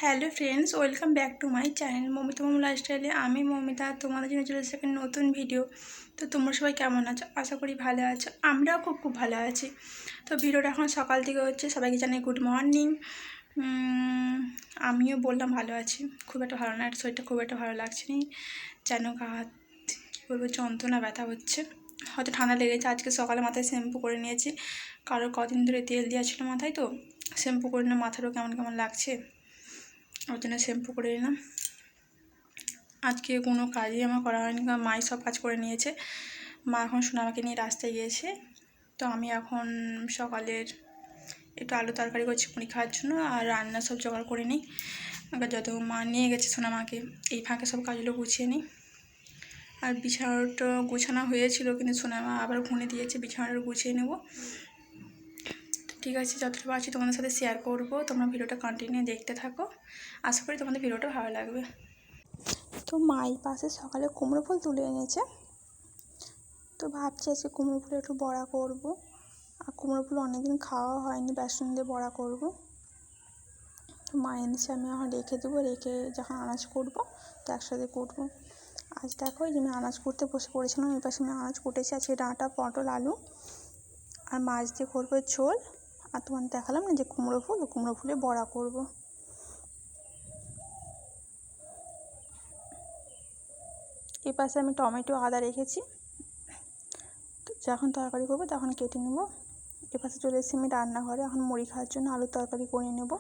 Hello friends, welcome back to my channel Momita মোম লাইফস্টাইলে। আমি মমিতা, তোমাদের জন্য চলে এসেছি একটা নতুন ভিডিও। তো তোমরা সবাই কেমন আছো? আশা করি ভালো আছো। আমরাও খুব ভালো আছি। তো ভিডিওটা এখন সকাল থেকে হচ্ছে। সবাইকে জানাই গুড মর্নিং। আমিও বললাম ভালো আছি, খুব একটা ভালো না, শরীরটা খুব একটা ভালো লাগছে না, যেন হাত কী বলবো যন্ত্রণা ব্যথা হচ্ছে, হয়তো ঠান্ডা লেগেছে। আজকে সকালে মাথায় শ্যাম্পু করে নিয়েছি, কারণ কদিন ধরে তেল দেওয়া ছিল মাথায়, তো শ্যাম্পু করে নিয়ে মাথাটাও কেমন কেমন লাগছে, ওর জন্য শ্যাম্পু করে নিলাম। আজকে কোনো কাজই আমার করা হয়নি, কারণ মাই সব কাজ করে নিয়েছে। মা এখন সোনামাকে নিয়ে রাস্তায় গিয়েছে। তো আমি এখন সকালের একটু আলু তরকারি করছি মুড়ি খাওয়ার জন্য, আর রান্না সব জোগাড় করে নিই। যত মা নিয়ে গেছে সোনামাকে, এই ফাঁকে সব কাজগুলো গুছিয়ে নিই। আর বিছানাটা গুছানো হয়েছিল, কিন্তু সোনামা আবার ঘুনে দিয়েছে, বিছানাটা গুছিয়ে নেব। ঠিক আছে, যতটুকু আছি তোমাদের সাথে শেয়ার করব। তোমরা ভিডিওটা কন্টিনিউ দেখতে থাকো, আশা করি তোমাদের ভিডিওটা ভালো লাগবে। তো মাই পাশে সকালে কুমড়ো ফুল তুলে এনেছে, তো ভাবছি আজকে কুমড়ো ফুলে একটু বড়া করব। আর কুমড়ো ফুল অনেকদিন খাওয়া হয়নি, বেসন দিয়ে বড়া করব। তো মা এনেছে, আমি এখন রেখে দেবো, রেখে যখন আনাজ কুটবো তো একসাথে কুটবো। আজ দেখো যে আমি আনাজ কুটতে বসে পড়েছিলাম, এই পাশে আমি আনাজ কুটেছি। আজকে ডাঁটা, পটল, আলু আর মাছ দিয়ে করবো ঝোল। আর তোমার দেখালাম না যে কুমড়ো ফুলে বড়া করব। এই পাশে আমি টমেটো, আদা রেখেছি, যখন তরকারি করবো তখন কেটে নেব। এপাশে চলে এসেছি আমি রান্নাঘরে, এখন মুড়ি খাওয়ার জন্য আলুর তরকারি করে নেব।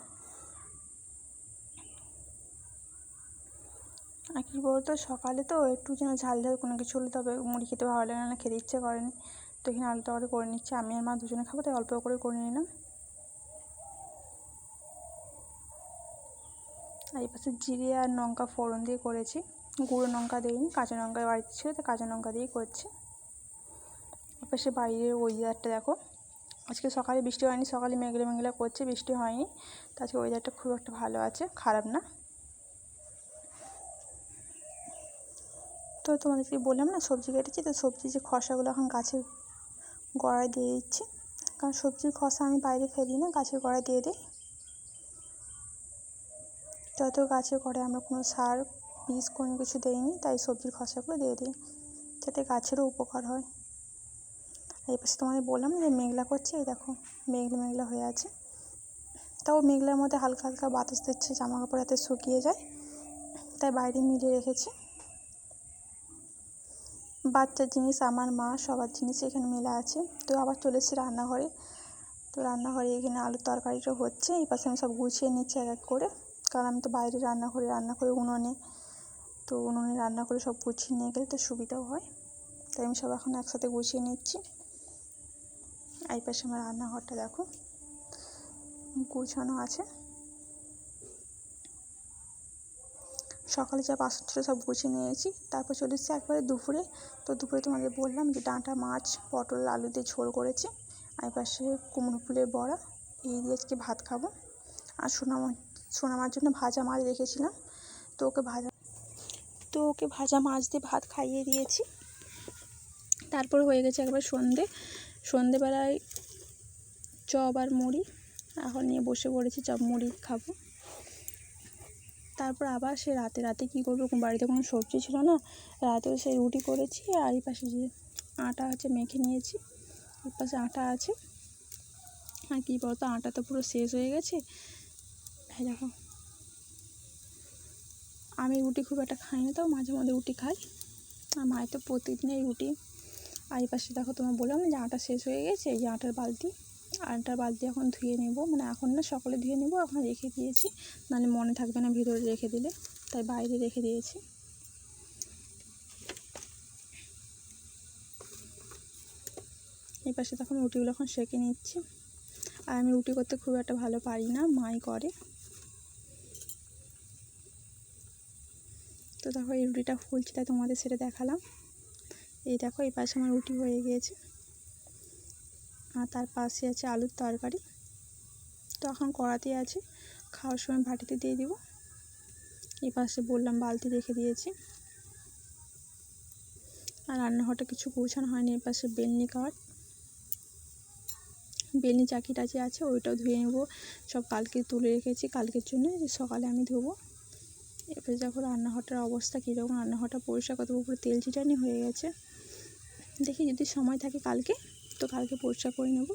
আর কী বলতো, সকালে তো একটু যেন ঝাল ঝাল কোনো কিছু হলে তবে মুড়ি খেতে ভালো লাগে না, খেতে ইচ্ছে করেনি। তো এখানে আলু তরকারি করে নিচ্ছি, আমি আর মা দুজনে খাবো, তাই অল্প করে নিলাম। আর এই পাশে জিরে আর লঙ্কা ফোড়ন দিয়ে করেছি, গুঁড়ো লঙ্কা দিইনি, কাঁচা লঙ্কা বাড়িতে ছিল তো কাঁচা লঙ্কা দিয়েই করছি। এপাশে বাইরের ওয়েদারটা দেখো, আজকে সকালে বৃষ্টি হয়নি, সকালে মেঘলা মেঘলা করছে, বৃষ্টি হয়নি। তো আজকে ওয়েদারটা খুব একটা ভালো আছে, খারাপ না। তো তোমাদেরকে বললাম না সবজি কেটেছি, তো সবজির যে খোসাগুলো এখন গাছের গোড়ায় দিয়ে দিচ্ছি, কারণ সবজির খোসা আমি বাইরে ফেলি না, গাছের গোড়ায় দিয়ে দিই। যত গাছের গোড়ায় আমরা কোনো সার বীজ কোনো কিছু দিইনি, তাই সবজির খোসাগুলো দিয়ে দিই, যাতে গাছেরও উপকার হয়। আর এই পাশে তোমাদের বললাম যে মেঘলা করছে, এই দেখো মেঘলা মেঘলা হয়ে আছে, তাও মেঘলার মধ্যে হালকা হালকা বাতাস দিচ্ছে, জামা কাপড় হাতে শুকিয়ে যায়, তাই বাইরে মিলিয়ে রেখেছি। বাচ্চার জিনিস, আমার মা সবার জিনিস এখানে মেলা আছে। তো আবার চলে এসেছি রান্নাঘরে, তো রান্নাঘরে এখানে আলুর তরকারিটা হচ্ছে, এই পাশে আমি সব গুছিয়ে নিচ্ছি এক এক করে, কারণ আমি তো বাইরে রান্না করি উনুনে, তো উনুনে রান্না করে সব গুছিয়ে নিয়ে গেলে তো সুবিধাও হয়, তাই আমি সব এখন একসাথে গুছিয়ে নিচ্ছি। এই পাশে আমার রান্নাঘরটা দেখো গুছানো আছে, সকালে যা বাসন ছিল সব গুছিয়ে নিয়েছি। তারপর চলে এসেছি একবারে দুপুরে। তো দুপুরে তোমাদের বললাম যে ডাঁটা মাছ, পটল, আলু দিয়ে ঝোল করেছি, আর পাশে কুমড়ো ফুলের বড়া, এই দিয়ে আজকে ভাত খাবো। আর সোনামার জন্য ভাজা মাছ রেখেছিলাম, তো ওকে ভাজা মাছ দিয়ে ভাত খাইয়ে দিয়েছি। তারপর হয়ে গেছে একবার সন্ধেবেলায় চপ আর মুড়ি, এখন নিয়ে বসে পড়েছি, চপ মুড়ি খাবো। তারপর আবার সে রাতে কী করবো, বাড়িতে কোনো সবজি ছিল না, রাতেও সেই রুটি করেছি। আর এই পাশে যে আটা আছে মেখে নিয়েছি, এই পাশে আটা আছে। আর কী বলতো, আটা তো পুরো শেষ হয়ে গেছে। এই দেখো, আমি রুটি খুব একটা খাই না, তাও মাঝে মধ্যে রুটি খাই, আর মায়ের তো প্রতিদিনই রুটি। আর এই পাশে দেখো, তোমার বললাম যে আটা শেষ হয়ে গেছে, এই যে আটার বালতি এখন ধুয়ে নেব, মানে এখন না সকালে ধুয়ে নেব, এখন রেখে দিয়েছি, নাহলে মনে থাকবে না ভিতরে রেখে দিলে, তাই বাইরে রেখে দিয়েছি। এই পাশে তখন রুটিগুলো এখন সেঁকে নিচ্ছি, আর আমি রুটি করতে খুব একটা ভালো পারি না, মাই করে। তো দেখো এই রুটিটা ফুলছে, তাই তোমাদের সেটা দেখালাম। এই দেখো এই পাশে আমার রুটি হয়ে গিয়েছে, আর তার পাশে আছে আলুর তরকারি। তো এখন কড়াতে আছে, খাওয়ার সময় ভাটিতে দিয়ে দিব। এই পাশে বললাম বালতি রেখে দিয়েছি, আর রান্নাঘরটা কিছু গোছানো হয়নি। এই পাশে বেলনি কাঠ, বেলনি চাকি টাচি আছে ওইটাও ধুয়ে নেবো, সব কালকে তুলে রেখেছি কালকের জন্য, সকালে আমি ধোবো। এরপরে দেখো রান্নাঘরটার অবস্থা কীরকম, রান্নাঘরটা পরিষ্কার করতে পুরো তেল চিটানি হয়ে গেছে। দেখি যদি সময় থাকে কালকে তো কালকে পরিষ্কার করে নেব।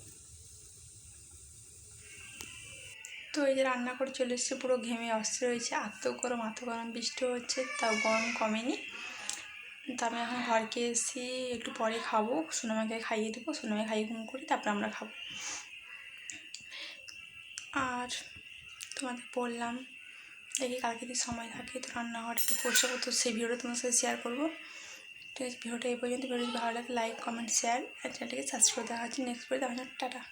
তো এই যে রান্না করে চলে এসেছে, পুরো ঘেমে অস্থির রয়েছে, এত গরম বৃষ্টি হচ্ছে তাও গরম কমেনি। তো আমি এখন ঘরকে এসে একটু পরে খাবো, সোনামাকে খাইয়ে দেবো, সোনামাকে খাইয়ে ঘুম করি তারপরে আমরা খাবো। আর তোমাদের বললাম দেখি কালকে যদি সময় থাকে তো রান্নাঘর একটু পরিষ্কার করতে, সেই ভিডিওটা তোমার সাথে শেয়ার করবো। ঠিক আছে, ভিডিওটা এই পর্যন্ত। ভিডিও যদি ভালো লাগে লাইক কমেন্ট শেয়ার আর চ্যানেলটিকে সাবস্ক্রাইব করে দেওয়া হচ্ছে। নেক্সট ভিডিও দেখা হচ্ছে, টাটা।